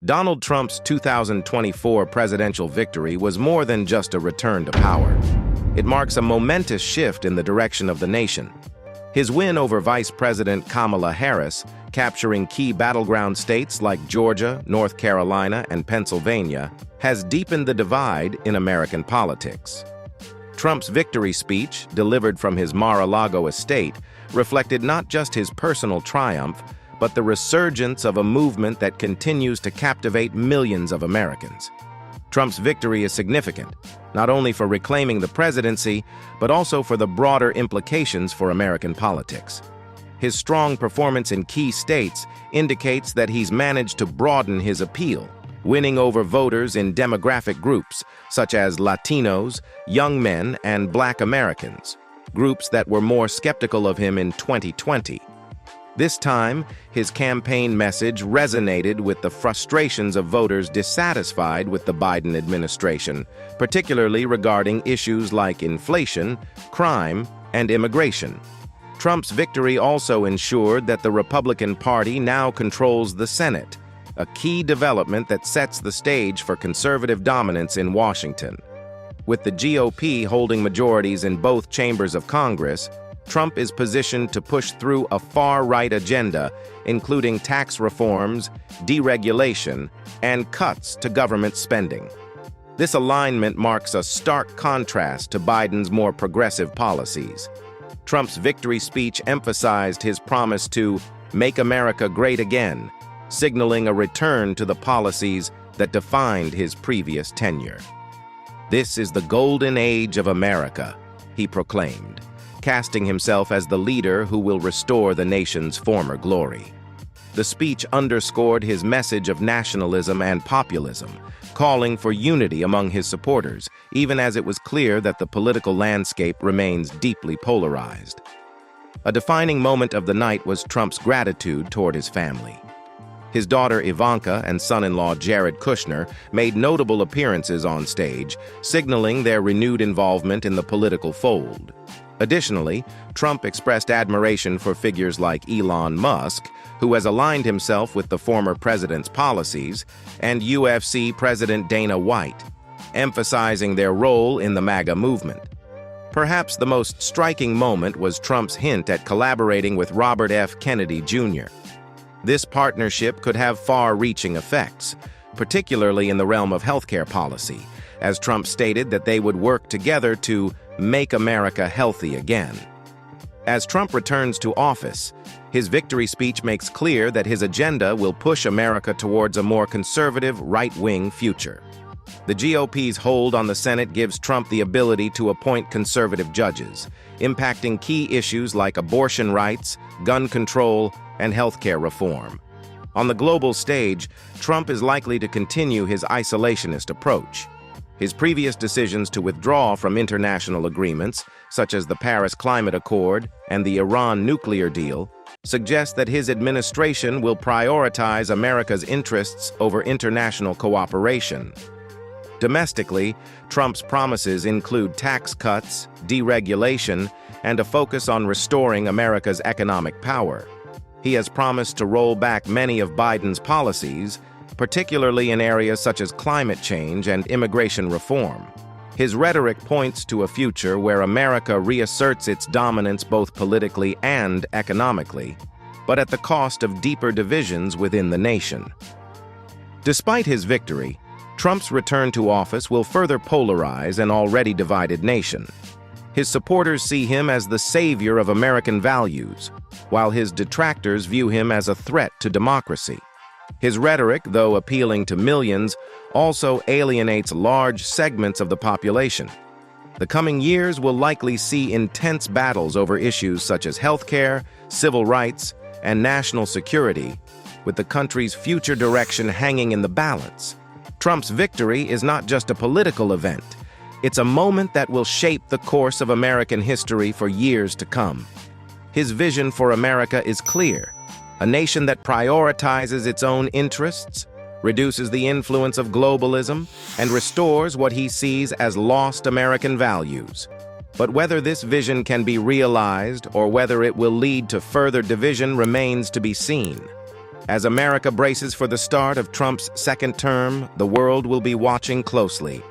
Donald Trump's 2024 presidential victory was more than just a return to power. It marks a momentous shift in the direction of the nation. His win over Vice President Kamala Harris, capturing key battleground states like Georgia, North Carolina, and Pennsylvania, has deepened the divide in American politics. Trump's victory speech, delivered from his Mar-a-Lago estate, reflected not just his personal triumph, but the resurgence of a movement that continues to captivate millions of Americans. Trump's victory is significant, not only for reclaiming the presidency, but also for the broader implications for American politics. His strong performance in key states indicates that he's managed to broaden his appeal, winning over voters in demographic groups such as Latinos, young men, and Black Americans, groups that were more skeptical of him in 2020. This time, his campaign message resonated with the frustrations of voters dissatisfied with the Biden administration, particularly regarding issues like inflation, crime, and immigration. Trump's victory also ensured that the Republican Party now controls the Senate, a key development that sets the stage for conservative dominance in Washington. With the GOP holding majorities in both chambers of Congress, Trump is positioned to push through a far-right agenda, including tax reforms, deregulation, and cuts to government spending. This alignment marks a stark contrast to Biden's more progressive policies. Trump's victory speech emphasized his promise to make America great again, signaling a return to the policies that defined his previous tenure. "This is the golden age of America," he proclaimed, casting himself as the leader who will restore the nation's former glory. The speech underscored his message of nationalism and populism, calling for unity among his supporters, even as it was clear that the political landscape remains deeply polarized. A defining moment of the night was Trump's gratitude toward his family. His daughter Ivanka and son-in-law Jared Kushner made notable appearances on stage, signaling their renewed involvement in the political fold. Additionally, Trump expressed admiration for figures like Elon Musk, who has aligned himself with the former president's policies, and UFC President Dana White, emphasizing their role in the MAGA movement. Perhaps the most striking moment was Trump's hint at collaborating with Robert F. Kennedy Jr. This partnership could have far-reaching effects, particularly in the realm of healthcare policy, as Trump stated that they would work together to make America healthy again. As Trump returns to office, his victory speech makes clear that his agenda will push America towards a more conservative, right-wing future. The GOP's hold on the Senate gives Trump the ability to appoint conservative judges, impacting key issues like abortion rights, gun control, and healthcare reform. On the global stage, Trump is likely to continue his isolationist approach. His previous decisions to withdraw from international agreements, such as the Paris Climate Accord and the Iran nuclear deal, suggest that his administration will prioritize America's interests over international cooperation. Domestically, Trump's promises include tax cuts, deregulation, and a focus on restoring America's economic power. He has promised to roll back many of Biden's policies, particularly in areas such as climate change and immigration reform. His rhetoric points to a future where America reasserts its dominance both politically and economically, but at the cost of deeper divisions within the nation. Despite his victory, Trump's return to office will further polarize an already divided nation. His supporters see him as the savior of American values, while his detractors view him as a threat to democracy. His rhetoric, though appealing to millions, also alienates large segments of the population. The coming years will likely see intense battles over issues such as healthcare, civil rights, and national security, with the country's future direction hanging in the balance. Trump's victory is not just a political event. It's a moment that will shape the course of American history for years to come. His vision for America is clear: a nation that prioritizes its own interests, reduces the influence of globalism, and restores what he sees as lost American values. But whether this vision can be realized or whether it will lead to further division remains to be seen. As America braces for the start of Trump's second term, the world will be watching closely.